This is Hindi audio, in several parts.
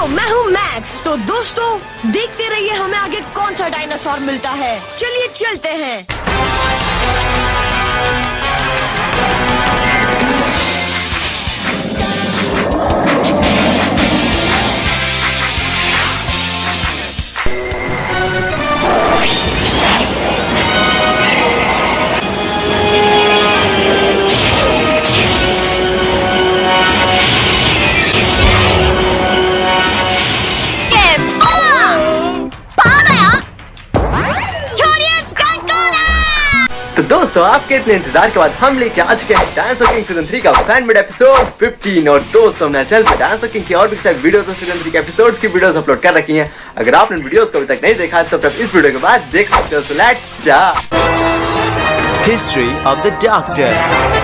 मैं हूँ मैक्स। तो दोस्तों देखते रहिए हमें आगे कौन सा डायनासोर मिलता है। चलिए चलते हैं। तो दोस्तों आपके इतने इंतजार के बाद हम लेके आ चुके हैं डायनासोर किंग सीजन 3 का फैन मेड एपिसोड 15। और दोस्तों हमने चैनल पे डायनासोर किंग की और भी सारी वीडियोस और सीजन 3 के एपिसोड्स की वीडियोस अपलोड कर रखी हैं। अगर आपने वीडियोस को अभी तक नहीं देखा तो आप इस वीडियो के बाद देख सकते हो। So let's start. History of the doctor.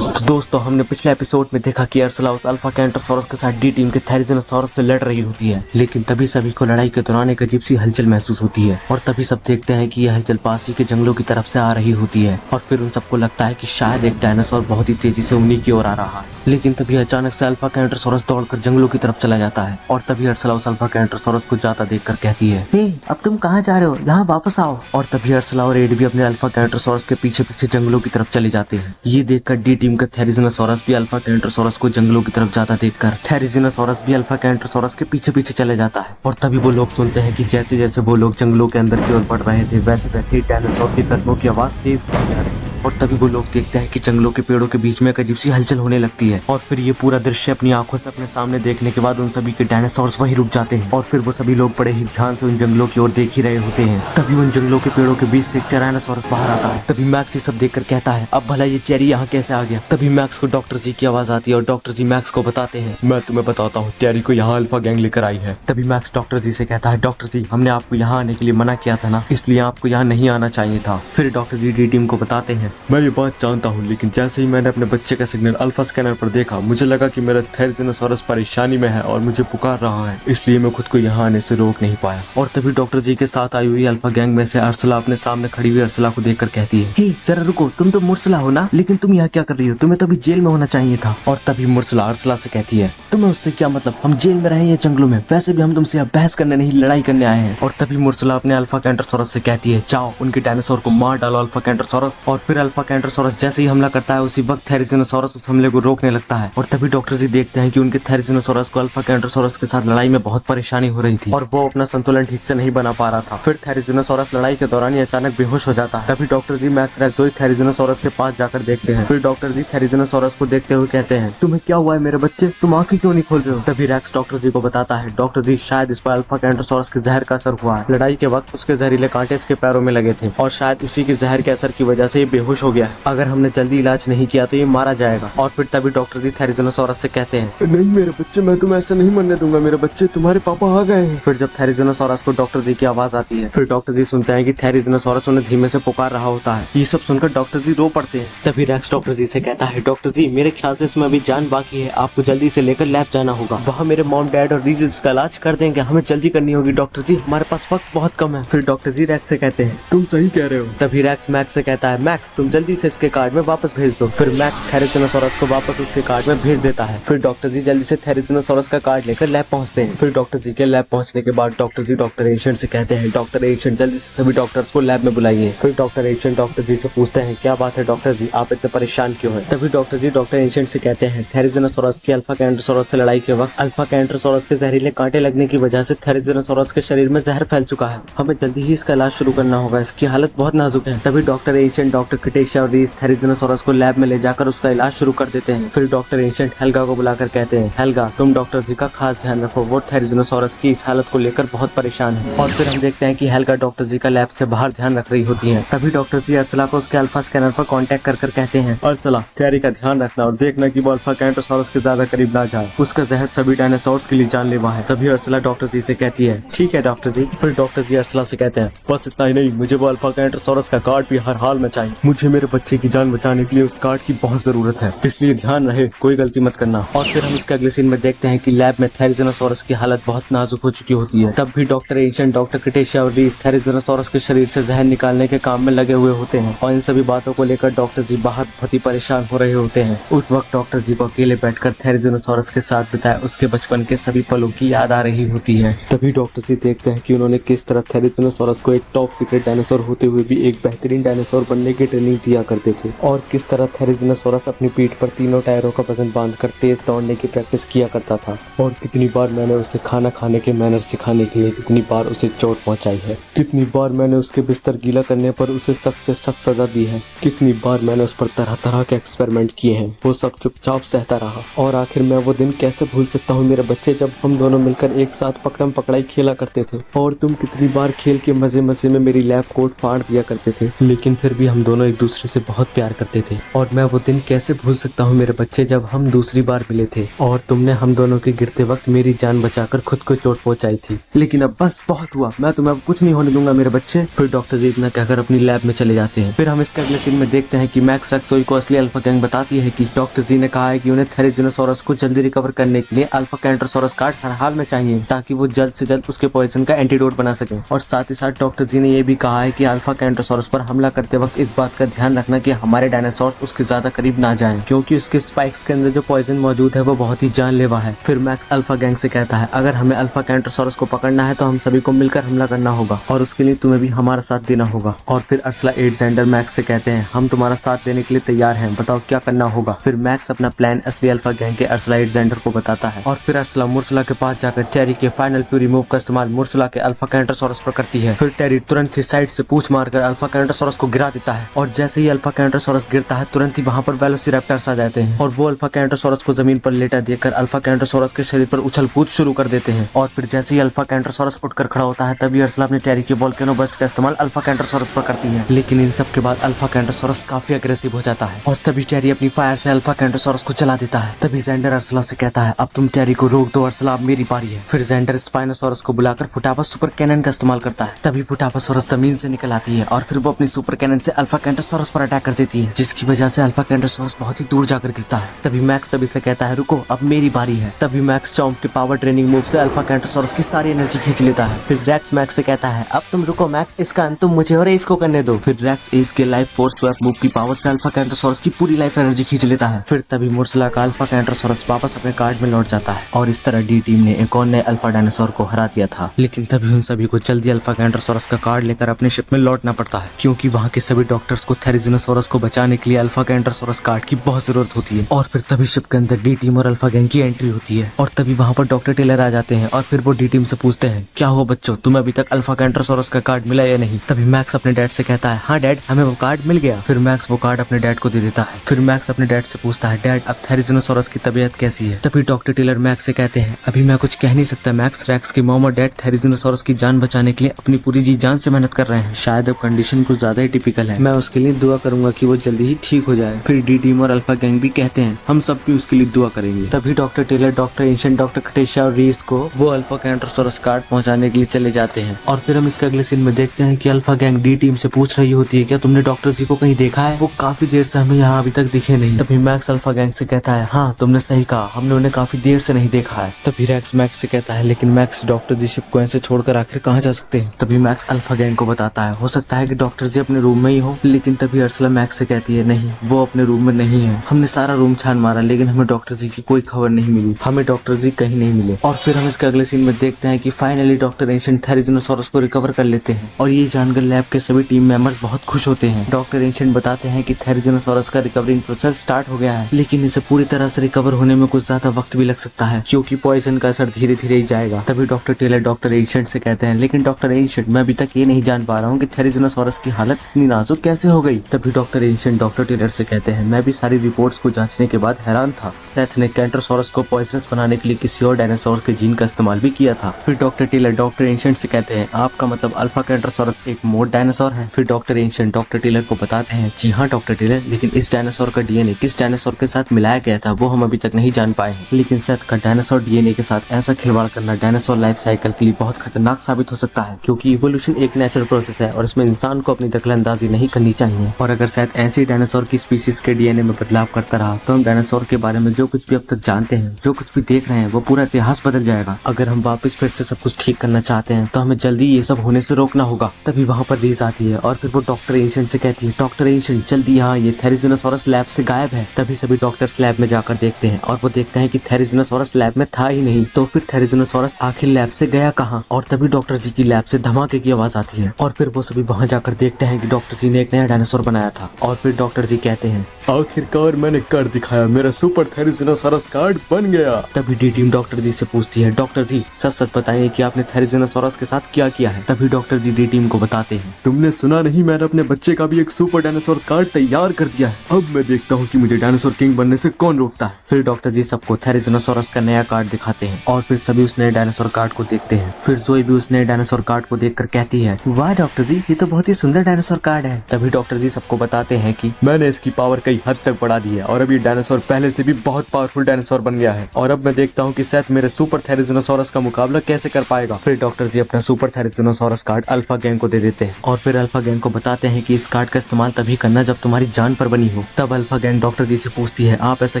तो दोस्तों हमने पिछले एपिसोड में देखा कि अर्सला उस अल्फा कैंटोसॉरस के साथ डी टीम के थेरिज़ेनोसॉरस से लड़ रही होती है, लेकिन तभी सभी को लड़ाई के दौरान एक अजीब सी हलचल महसूस होती है। और तभी सब देखते हैं कि यह हलचल पास ही के जंगलों की तरफ से आ रही होती है। और फिर उन सबको लगता है कि शायद एक डायनासोर बहुत ही तेजी से उन्हीं की ओर आ रहा है। लेकिन तभी अचानक से अल्फा कैंटोसॉरस दौड़कर जंगलों की तरफ चला जाता है। और तभी अर्सला उस अल्फा कैंटोसॉरस को जाता देखकर कहती है, अब तुम कहाँ जा रहे हो, यहाँ वापस आओ। और तभी अर्सला और एड भी अपने अल्फा कैंटोसॉरस के पीछे पीछे जंगलों की तरफ चले जाते हैं। ये देखकर डी टीम का थेरिज़ेनोसॉरस भी अल्फा कैंटोसॉरस को जंगलों की तरफ जाता देखकर थेरिज़ेनोसॉरस भी अल्फा कैंटोसॉरस के पीछे पीछे चले जाता है। और तभी वो लोग सुनते हैं कि जैसे जैसे वो लोग जंगलों के अंदर की ओर बढ़ रहे थे वैसे वैसे ही डायनासोर के कदमों की आवाज तेज होती जा रही थी। और तभी वो लोग देखते हैं कि जंगलों के पेड़ों के बीच में एक अजीब सी हलचल होने लगती है। और फिर ये पूरा दृश्य अपनी आंखों से अपने सामने देखने के बाद उन सभी के डायनासोर्स वहीं रुक जाते हैं। और फिर वो सभी लोग बड़े ही ध्यान से उन जंगलों की ओर देख ही रहे होते हैं। तभी उन जंगलों के पेड़ों के बीच से एक टायरानोसॉरस बाहर आता है। तभी मैक्स ये सब देखकर कहता है, अब भला ये चेरी यहाँ कैसे आ गया। तभी मैक्स को डॉक्टर जी की आवाज आती है और डॉक्टर जी मैक्स को बताते हैं, मैं तुम्हें बताता हूँ, चेरी को यहाँ अल्फा गैंग लेकर आई है। तभी मैक्स डॉक्टर जी से कहता है, डॉक्टर जी हमने आपको यहाँ आने के लिए मना किया था ना, इसलिए आपको यहाँ नहीं आना चाहिए था। फिर डॉक्टर जी डी टीम को बताते हैं, मैं ये बात जानता हूँ, लेकिन जैसे ही मैंने अपने बच्चे का सिग्नल अल्फा स्कैनर पर देखा मुझे लगा कि मेरा थेरिज़ेनोसॉरस परेशानी में है और मुझे पुकार रहा है, इसलिए मैं खुद को यहाँ आने से रोक नहीं पाया। और तभी डॉक्टर जी के साथ आई हुई अल्फा गैंग में से अर्सला अपने सामने खड़ी हुई अर्सला को देखकर कहती है, हे जरा रुको, तुम तो मुर्सला हो ना, लेकिन तुम यहाँ क्या कर रही हो, तुम्हें तो अभी जेल में होना चाहिए था। और तभी मुर्सला अर्सला से कहती है, तुम्हें उससे क्या मतलब, हम जेल में रहे या जंगलों में, वैसे भी हम तुमसे यहाँ बहस करने नहीं लड़ाई करने आए हैं। और तभी मुर्सला अपने अल्फा कैंटोसॉरस से कहती है, जाओ उनके डायनासोर को मार डालो अल्फा कैंटोसॉरस। और फिर अल्फा कैंटोसॉरस जैसे ही हमला करता है उसी वक्त थेरिज़ेनोसॉरस उस हमले को रोकने लगता है। और तभी डॉक्टर जी देखते हैं कि उनके थेरिज़ेनोसॉरस को अल्फा कैंटोसॉरस के साथ लड़ाई में बहुत परेशानी हो रही थी और वो अपना संतुलन ठीक से नहीं बना पा रहा था। फिर थेरिज़ेनोसॉरस लड़ाई के दौरान ही अचानक बेहोश हो जाता है। तभी डॉक्टर जी मैक्स रैक्सोई थेरिज़ेनोसॉरस के पास जाकर देखते हैं। फिर डॉक्टर जी थेरिज़ेनोसॉरस को देखते हुए कहते हैं, तुम्हें क्या हुआ है मेरे बच्चे, तुम आंखें क्यों नहीं खोल रहे हो। तभी रैक्स डॉक्टर जी को बताता है, डॉक्टर जी शायद इस पर अल्फा कैंटोसॉरस के जहर का असर हुआ है, लड़ाई के वक्त उसके जहरीले कांटे इसके पैरों में लगे थे और शायद उसी के जहर के असर की वजह से ये बेहोश हो गया है। अगर हमने जल्दी इलाज नहीं किया तो ये मारा जाएगा। और फिर तभी डॉक्टर जी थेरिज़ेनोसॉरस से कहते हैं, नहीं मेरे बच्चे, मैं तुम्हें ऐसा नहीं मरने दूंगा, मेरे बच्चे तुम्हारे पापा आ गए हैं। फिर जब थेरिज़ेनोसॉरस को डॉक्टर जी की आवाज आती है, फिर डॉक्टर जी सुनते हैं कि थेरिज़ेनोसॉरस उन्हें धीमे से पुकार रहा होता है। ये सब सुनकर डॉक्टर जी रो पड़ते हैं। तभी रैक्स डॉक्टर जी से कहता है, डॉक्टर जी मेरे ख्याल से इसमें अभी जान बाकी है, आपको जल्दी से लेकर लैब जाना होगा, वहाँ मेरे मॉम डैड और रीज इसका इलाज कर देंगे, हमें जल्दी करनी होगी डॉक्टर जी, हमारे पास वक्त बहुत कम है। फिर डॉक्टर जी रैक्स से कहते हैं, तुम सही कह रहे हो। तभी रैक्स मैक्स से कहता है, मैक्स तुम जल्दी से इसके कार्ड में वापस भेज दो। फिर मैक्स थेरिज़ेनोसॉरस को वापस उसके कार्ड में भेज देता है। फिर डॉक्टर जी जल्दी से थेरिज़ेनोसॉरस का कार्ड लेकर लैब पहुंचते हैं। फिर डॉक्टर जी के लैब पहुंचने के बाद डॉक्टर जी डॉक्टर एशियंट से कहते हैं, डॉक्टर एशियंट जल्दी से सभी डॉक्टर्स को लैब में बुलाइए। फिर डॉक्टर एशियंट डॉक्टर जी से पूछते हैं, क्या बात है डॉक्टर जी, आप इतने परेशान क्यों हैं। तभी डॉक्टर जी डॉक्टर एशियंट से कहते हैं, थेरिज़ेनोसॉरस की अल्फा कैंटोसॉरस से लड़ाई के वक्त अल्फा कैंटोसॉरस के जहरीले कांटे लगने की वजह से थेरिज़ेनोसॉरस के शरीर में जहर फैल चुका है, हमें जल्दी ही इसका इलाज शुरू करना होगा, इसकी हालत बहुत नाजुक है। तभी डॉक्टर एशियंट डॉक्टर क्रिटेशिया और रीस थेरिज़ेनोसॉरस को लैब में ले जाकर उसका इलाज शुरू कर देते हैं। फिर डॉक्टर एशियंट हेल्गा को बुलाकर कहते हैं, हेल्गा तुम डॉक्टर जी का खास ध्यान रखो, वो थेरिज़ेनोसॉरस की इस हालत को लेकर बहुत परेशान है। और फिर हम देखते हैं कि हेल्गा डॉक्टर जी का लैब से बाहर ध्यान रख रही होती है। तभी डॉक्टर जी अर्सला को उसके अल्फा स्कैनर पर कांटेक्ट कर कहते हैं, अर्सला चेरी का ध्यान रखना और देखना कि वो अल्फा कैंटोसॉरस के ज्यादा करीब ना जाए, उसका जहर सभी डायनासोर्स के लिए जानलेवा है। तभी अर्सला डॉक्टर जी से कहती है, ठीक है डॉक्टर जी। फिर डॉक्टर जी अर्सला से कहते हैं, बस इतना ही नहीं, मुझे वो अल्फा कैंटोसॉरस का कार्ड भी हर हाल में चाहिए, मुझे मेरे बच्चे की जान बचाने के लिए उस कार्ड की बहुत जरूरत है, इसलिए ध्यान रहे कोई गलती मत करना। और फिर हम इसके अगले सीन में देखते हैं कि लैब में थेरिज़ेनोसॉरस की हालत बहुत नाजुक हो चुकी होती है। तब भी डॉक्टर एशियंट डॉक्टर क्रिटेशिया और रीस थेरिज़ेनोसॉरस के शरीर से जहर निकालने के काम में लगे हुए होते हैं। और इन सभी बातों को लेकर डॉक्टर जी बाहर बहुत ही परेशान हो रहे होते हैं। उस वक्त डॉक्टर जी को अकेले बैठकर थेरिज़ोनोसॉरस के साथ बिताए उसके बचपन के सभी पलों की याद आ रही होती है। तभी डॉक्टर जी देखते हैं कि उन्होंने किस तरह थेरिज़ोनोसॉरस को एक टॉप सीक्रेट डायनासोर होते हुए भी एक बेहतरीन डायनासोर बनने की ट्रेनिंग दिया करते थे, और किस तरह थेरिज़ोनोसॉरस अपनी पीठ पर तीनों टायरों का वजन बांधकर तेज दौड़ने की प्रैक्टिस किया करता था। और कितनी बार मैंने उसे खाना खाने के मैनर सिखाने के लिए कितनी बार उसे चोट पहुंचाई है, कितनी बार मैंने उसके बिस्तर गीला करने पर उसे सख्त से सख्त सजा दी है, कितनी बार मैंने उस पर तरह तरह के एक्सपेरिमेंट किए हैं। वो सब चुपचाप सहता रहा। और आखिर मैं वो दिन कैसे भूल सकता हूँ मेरे बच्चे, जब हम दोनों मिलकर एक साथ पकड़म पकड़ाई खेला करते थे, और तुम कितनी बार खेल के मजे मजे में मेरी लैब कोट फाड़ दिया करते थे, लेकिन फिर भी हम दोनों एक दूसरे से बहुत प्यार करते थे। और मैं वो दिन कैसे भूल सकता हूँ मेरे बच्चे, जब हम दूसरी बार मिले थे और तुमने हम दोनों के गिरते वक्त मेरी जान बचाकर खुद को चोट पहुंचाई थी। लेकिन अब बस बहुत हुआ, मैं तुम्हें अब कुछ नहीं होने दूंगा मेरे बच्चे। फिर डॉक्टर जी इतना कहकर अपनी लैब में चले जाते हैं। फिर हम इसके अगले सीन में देखते हैं कि मैक्स रक्सोई को असली अल्फा गैंग बताती है कि डॉक्टर जी ने कहा है कि उन्हें थेरिज़ोनोसॉरस को जल्दी रिकवर करने के लिए अल्फा कैंटरोसॉरस कार्ड हर हाल में चाहिए, ताकि वो जल्द से जल्द उसके पॉइजन का एंटीडोट बना सके। और साथ ही साथ डॉक्टर जी ने यह भी कहा है कि अल्फा कैंटरोसॉरस पर हमला करते वक्त इस बात का ध्यान रखना कि हमारे डायनासोर उसके ज्यादा करीब ना जाएं, क्योंकि उसके स्पाइक्स के अंदर जो पॉइजन मौजूद है वो बहुत ही जानलेवा है। फिर मैक्स अल्फा गैंग से कहता है अगर हमें अल्फा कैंटरोसॉरस को पकड़ना है तो हम सभी को मिलकर हमला करना होगा, और उसके लिए तुम्हें भी हमारा साथ देना होगा। और फिर अर्सला एलेक्जेंडर मैक्स से कहते हैं हम तुम्हारा साथ देने के लिए तैयार हैं, बताओ क्या करना होगा। फिर मैक्स अपना प्लान असली अल्फा गैंग के अर्सला एलेक्जेंडर को बताता है, और फिर अर्सला मुर्सला के पास जाकर टेरी के फाइनल फ्यूरी मूव का इस्तेमाल मुर्सला के अल्फा कैंटरोसॉरस पर करती है। फिर टेरी तुरंत ही साइड से पूछ मारकर अल्फा कैंटरोसॉरस को गिरा देता है, और जैसे ही अल्फा कैंटरोसॉरस गिरता है तुरंत ही वहाँ पर वेलोसिरैप्टर्स आ जाते हैं, और वो अल्फा कैंटरोसॉरस को जमीन पर लेटा देकर अल्फा कैंटरोसॉरस के शरीर पर उछल कूद शुरू कर देते हैं। और फिर जैसे ही अल्फा कैंटरोसॉरस उठकर खड़ा होता है तभी अर्सला अपने टेरी के वोल्केनो बस्ट का इस्तेमाल अल्फा कैंटरोसॉरस पर करती है। लेकिन इन सब के बाद अल्फा कैंटरोसॉरस काफी अग्रेसिव हो जाता है, और तभी टेरी अपनी फायर से अल्फा कैंटरोसॉरस को जला देता है। तभी जेंडर अर्सला से कहता है अब तुम टेरी को रोक दो अर्सला, अब मेरी बारी है। फिर जेंडर स्पाइनोसॉरस को बुलाकर फुटापा सुपर कैनन का इस्तेमाल करता है। तभी फुटापासॉरस जमीन से निकल आती है, और फिर वो अपनी सुपर कैनन से अल्फा कैंटरोसॉरस पर अटैक कर देती है, जिसकी वजह से अल्फा कैंटरोसॉरस बहुत ही दूर जाकर गिरता है। तभी मैक्स सभी से कहता है रुको अब मेरी बारी है। तभी मैक्स चॉम्प के पावर ट्रेनिंग मूव से अल्फा कैंटरोसॉरस की सारी एनर्जी खींच लेता है। फिर रेक्स मैक्स से कहता है अब तुम रुको मैक्स, इसका अंत तुम मुझे और एस को करने दो। फिर रेक्स एस के लाइफ फोर्स स्वैप मूव की पावर से अल्फा कैंटरोसॉरस की पूरी लाइफ एनर्जी खींच लेता है। फिर तभी मुर्सला का अल्फा कैंटरोसॉरस वापस अपने कार्ड में लौट जाता है, और इस तरह डी टीम ने एक और नए अल्फा डायनासोर को हरा दिया था। लेकिन तभी उन सभी को जल्दी अल्फा कैंटरोसॉरस का कार्ड लेकर अपने शिप में लौटना पड़ता है, क्योंकि वहाँ के सभी डॉक्टर्स को थेरिज़ोनोसॉरस को बचाने के लिए अल्फा कैंटरोसॉरस कार्ड की बहुत जरूरत होती है। और फिर तभी शिप के अंदर डी टीम और अल्फा गैंग की एंट्री होती है, और तभी वहाँ पर डॉक्टर टेलर आ जाते हैं, और फिर वो डी टीम से पूछते हैं क्या हुआ बच्चों, तुम्हें अभी तक अल्फा कैंटरोसॉरस का कार्ड मिला या नहीं। तभी मैक्स अपने डैड से कहता है हाँ डैड हमें वो कार्ड मिल गया। फिर मैक्स वो कार्ड अपने डैड को दे देता है। फिर मैक्स अपने डैड से पूछता है डैड अब थेरिज़ोनोसॉरस की तबीयत कैसी है। तभी डॉक्टर टेलर मैक्स से कहते हैं अभी मैं कुछ कह नहीं सकता मैक्स, रेक्स के मॉम और डैड थेरिज़ोनोसॉरस की जान बचाने के लिए अपनी पूरी जी जान से मेहनत कर रहे हैं, शायद अब कंडीशन कुछ ज्यादा ही टिपिकल है, मैं उसके लिए दुआ करूंगा कि वो जल्दी ही ठीक हो जाए। फिर डी टीम और अल्फा गैंग भी कहते हैं हम सब भी उसके लिए दुआ करेंगे। तभी doctor Taylor doctor ancient doctor कटेशिया और रीस को वो अल्फा कैंटरोसॉरस कार्ड पहुंचाने के लिए चले जाते हैं। और फिर हम इसके अगले सीन में देखते हैं कि अल्फा गैंग डी टीम से पूछ रही होती है क्या तुमने डॉक्टर जी को कहीं देखा है, वो काफी देर से हमें यहाँ अभी तक दिखे नहीं। तभी मैक्स अल्फा गैंग से कहता है हाँ तुमने सही कहा, हमने उन्हें काफी देर से नहीं देखा है। तभी रेक्स मैक्स से कहता है लेकिन मैक्स डॉक्टर जी शिप को ऐसे छोड़कर आखिर कहाँ जा सकते हैं। तभी मैक्स अल्फा गैंग को बताता है हो सकता है कि डॉक्टर जी अपने रूम में ही हो। लेकिन तभी अर्सला मैक्स से कहती है नहीं वो अपने रूम में नहीं है, हमने सारा रूम छान मारा लेकिन हमें डॉक्टर जी की कोई खबर नहीं मिली, हमें डॉक्टर जी कहीं नहीं मिले। और फिर हम इसके अगले सीन में देखते हैं कि फाइनली डॉक्टर एंशिएंट थेरिज़ोनोसॉरस को रिकवर कर लेते हैं, और ये जानकर लैब के सभी टीम मेंबर्स बहुत खुश होते हैं। डॉक्टर एंशिएंट बताते हैं कि थेरिज़ोनोसॉरस का रिकवरिंग प्रोसेस स्टार्ट हो गया है, लेकिन इसे पूरी तरह से रिकवर होने में कुछ ज्यादा वक्त भी लग सकता है, क्योंकि पॉइजन का असर धीरे धीरे ही जाएगा। तभी डॉक्टर टेलर डॉक्टर एंशिएंट से कहते हैं लेकिन डॉक्टर एंशिएंट मैं अभी तक ये नहीं जान पा रहा हूँ कि थेरिज़ोनोसॉरस की हालत इतनी नाजुक कैसे हो गई। तभी डॉक्टर एंशिएंट डॉक्टर टेलर से कहते हैं मैं भी सारी रिपोर्ट्स को जांचने के बाद हैरान था, डेथ ने कैंटरोसॉरस को पॉइजनस बनाने के लिए किसी और डायनासोर के जीन का इस्तेमाल भी किया था। फिर डॉक्टर टेलर डॉक्टर एंशिएंट से कहते हैं आपका मतलब अल्फा कैंटरोसॉरस एक मोड डायनासोर है। फिर डॉक्टर एंशिएंट डॉक्टर टेलर को बताते हैं जी हाँ डॉक्टर टेलर, लेकिन इस डायनासोर का डीएनए किस डायनासोर के साथ मिलाया गया था वो हम अभी तक नहीं जान पाए हैं, लेकिन सेथ का डायनासोर डीएनए के साथ ऐसा खिलवाड़ करना डायनासोर लाइफ साइकिल के लिए बहुत खतरनाक साबित हो सकता है, क्योंकि इवोल्यूशन एक नेचुरल प्रोसेस है और इसमें इंसान को अपनी दखलंदाजी नहीं करनी चाहिए। और अगर सेथ ऐसे डायनासोर की स्पीशीज के डीएनए में बदलाव करता रहा तो हम डायनासोर के बारे में जो कुछ भी अब तक जानते हैं, जो कुछ भी देख रहे हैं, वो पूरा इतिहास बदल जाएगा। अगर हम वापस फिर से सब कुछ ठीक करना चाहते हैं तो हमें जल्दी ये सब होने से रोकना होगा। तभी वहाँ पर रीज आती है और फिर वो डॉक्टर एंशिएंट से कहती है डॉक्टर एंशिएंट जल्दी यहाँ ये थेरिज़ोनोसॉरस थेरिजोनोसॉरस लैब से गायब है। तभी सभी डॉक्टर्स लैब में जाकर देखते हैं और वो देखते हैं कि थेरिजोनोसॉरस लैब में था ही नहीं। तो फिर थेरिजोनोसॉरस आखिर लैब से गया कहाँ? और तभी डॉक्टर जी की लैब से धमाके की आवाज आती है और फिर वो सभी वहाँ जाकर देखते हैं कि डॉक्टर जी ने एक नया डायनासोर बनाया था। और फिर डॉक्टर जी कहते हैं, आखिरकार मैंने कर दिखाया, मेरा सुपर थेरिजोनोसॉरस कार्ड बन गया। तभी डी टीम डॉक्टर जी से पूछती है, डॉक्टर जी सच सच बताइए कि आपने थेरिजोनोसॉरस के साथ क्या किया है? तभी डॉक्टर जी डी टीम को बताते हैं, तुमने सुना नहीं, मैंने अपने बच्चे का भी एक सुपर डायनासोर कार्ड तैयार कर दिया है। अब मैं देखता हूँ कि मुझे डायनासोर किंग बनने से कौन रोकता है। फिर डॉक्टर जी सबको थेरिजोनोसॉरस का नया कार्ड दिखाते हैं और फिर सभी उस नए डायनासोर कार्ड को देखते हैं। फिर जोई भी उस नए डायनासोर कार्ड को देखकर कहती है, वाह डॉक्टर जी, ये तो बहुत ही सुंदर डायनासोर कार्ड है। तभी डॉक्टर जी सबको बताते हैं कि मैंने इसकी पावर कई हद तक बढ़ा दी है और अब ये डायनासोर पहले से भी बहुत पावरफुल डायनासोर बन गया है। और अब मैं देखता हूँ कि सेथ मेरे सुपर थेरिजोनोसॉरस का मुकाबला कैसे कर पाएगा। फिर डॉक्टर जी अपना सुपर थेरिजोनोसॉरस कार्ड अल्फा गैंग को दे देते हैं और फिर अल्फा गैंग को बताते हैं कि इस कार्ड का इस्तेमाल तभी करना जब तुम्हारी जान पर बनी हो। तब अल्फा गैंग डॉक्टर जी से पूछती है, आप ऐसा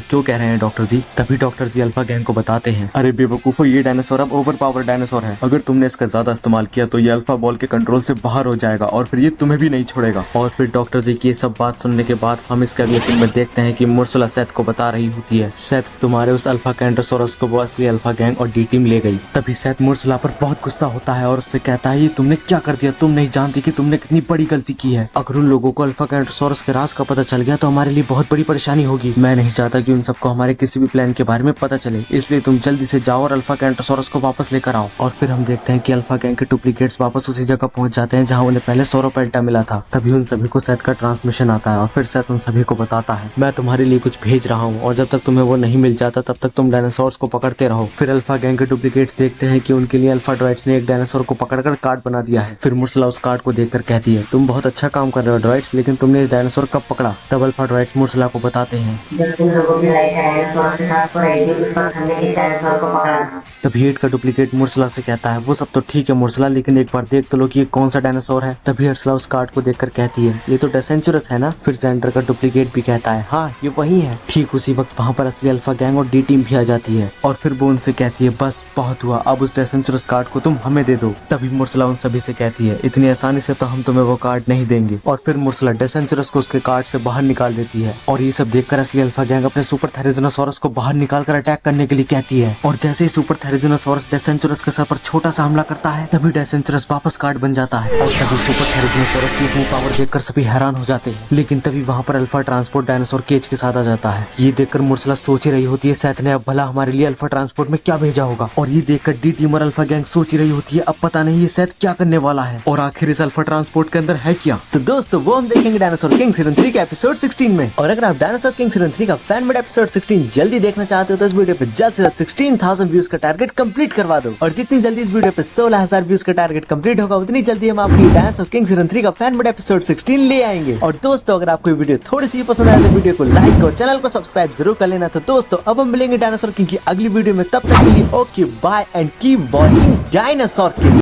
क्यों कह रहे हैं डॉक्टर जी? तभी डॉक्टर जी अल्फा गैंग को बताते हैं, अरे बेवकूफो, ये डायनासोर अब ओवर पावर डायनासोर है। अगर तुमने इसका ज्यादा इस्तेमाल किया तो ये अल्फा बॉल के कंट्रोल से बाहर हो जाएगा और फिर ये तुम्हें भी नहीं छोड़ेगा। और फिर डॉक्टर जी की ये सब बात सुनने के बाद हम इसके अगले सीन में देखते हैं कि मुर्सला सेथ को बता रही होती है, सेथ तुम्हारे उस अल्फा कैंड्रोसोरस को वो असली अल्फा गैंग और डी टीम ले गई। तभी सेथ मुर्सला पर बहुत गुस्सा होता है और उससे कहता है, ये तुमने क्या कर दिया? तुम नहीं जानती कि तुमने कितनी बड़ी गलती की है। अगर उन लोगों को अल्फा कैंड्रोसोरस के राज का पता चल गया तो हमारे लिए बहुत बड़ी परेशानी होगी। मैं नहीं चाहता कि उन सबको हमारे किसी भी प्लान के बारे में पता चले, इसलिए तुम जल्दी से जाओ और अल्फा कैंड्रोसोरस को वापस लेकर आओ। और फिर हम देखते हैं कि अल्फा गैंग के डुप्लीकेट्स वापस उसी जगह पहुंच जाते हैं जहां उन्हें पहले सोरोपेल्टा मिला था। तभी उन सभी को सेथ का ट्रांसमिशन आता है और फिर सेथ उन सभी को बताता है, मैं तुम्हारे लिए कुछ भेज रहा हूँ और जब तक तुम्हें वो नहीं मिल जाता तब तक तुम डायनासोर्स को पकड़ते रहो। फिर अल्फा गैंग के डुप्लीकेट्स देखते हैं कि उनके लिए अल्फा ड्रॉइड्स ने एक डायनासोर को पकड़कर कार्ड बना दिया है। फिर मुर्सला उस कार्ड को देखकर कहती है, तुम बहुत अच्छा काम कर रहे हो ड्रॉइड्स, लेकिन तुमने इस डायनासोर कब पकड़ा? तब अल्फा ड्रॉइड्स मुर्सला को बताते हैं, जब तुम लोगों की लड़ाई डायनासोर के साथ हो रही थी उस वक्त हमने इस डायनासोर को पकड़ा था। तभी हेड का डुप्लीकेट मुर्सला से कहता है, वो सब तो ठीक है मुर्सला, लेकिन एक बार देख तो लो कि ये कौन सा डायनासोर है। तभी अर्सला उस कार्ड को देखकर कहती है, ये तो डेसेंचुरस है ना। फिर जेंडर का डुप्लीकेट भी कहता है, हाँ ये वही है। ठीक उसी वक्त वहाँ पर असली अल्फा गैंग और डी टीम भी आ जाती है और फिर वो उनसे कहती है, बस बहुत हुआ, अब उस डेसेंचुरस कार्ड को तुम हमें दे दो। तभी मुर्सला उन सभी से कहती है, इतनी आसानी से तो हम तुम्हें वो कार्ड नहीं देंगे। और फिर मुर्सला डेसेंचुरस को उसके कार्ड से बाहर निकाल देती है और ये सब देखकर असली अल्फा गैंग अपने सुपर थेरिजोनोसॉरस को बाहर निकालकर अटैक करने के लिए कहती है। और जैसे ही सुपर थेरिजोनोसॉरस डेसेंचुरस के सर पर छोटा सा हमला करता है तभी डेसेंचुरस वापस कार्ड बन जाता है और तभी सुपर थेरिजोनोसॉरस की इतनी पावर देखकर सभी हैरान हो जाते हैं। लेकिन तभी वहाँ पर अल्फा ट्रांसपोर्ट डायनासोर केज के साथ आ जाता है। ये देखकर मुर्सला सोच ही रही होती है, सेथ ने अब भला हमारे लिए अल्फा ट्रांसपोर्ट में क्या भेजा होगा। और ये देखकर डी टीम और अल्फा गैंग सोच ही रही होती है, अब पता नहीं ये सेथ क्या करने वाला है और आखिर इस अल्फा ट्रांसपोर्ट के अंदर है क्या। तो दोस्तों वो हम देखेंगे डायनासोर किंग सीजन 3 के एपिसोड 16 में। और अगर आप डायनासोर किंग सीजन 3 का फैन मेड एपिसोड 16 जल्दी देखना चाहते हो तो इस वीडियो पे जल्द से जल्द 16,000 व्यूज का टारगेट कंप्लीट करवा दो। और जितनी जल्दी इस वीडियो पे 16,000 व्यूज का टारगेट कंप्लीट होगा उतनी जल्दी हम आपकी डायनासोर किंग सीजन 3 का फैन मेड एपिसोड 16 ले आएंगे। और दोस्तों अगर आपको वीडियो थोड़ी सी पसंद आए तो वीडियो को लाइक और चैनल को सब्सक्राइब जरूर कर लेना। तो दोस्तों अब हम मिलेंगे डायनासोर किंग की अगली वीडियो में, तब तक के लिए okay bye and keep watching dinosaur king.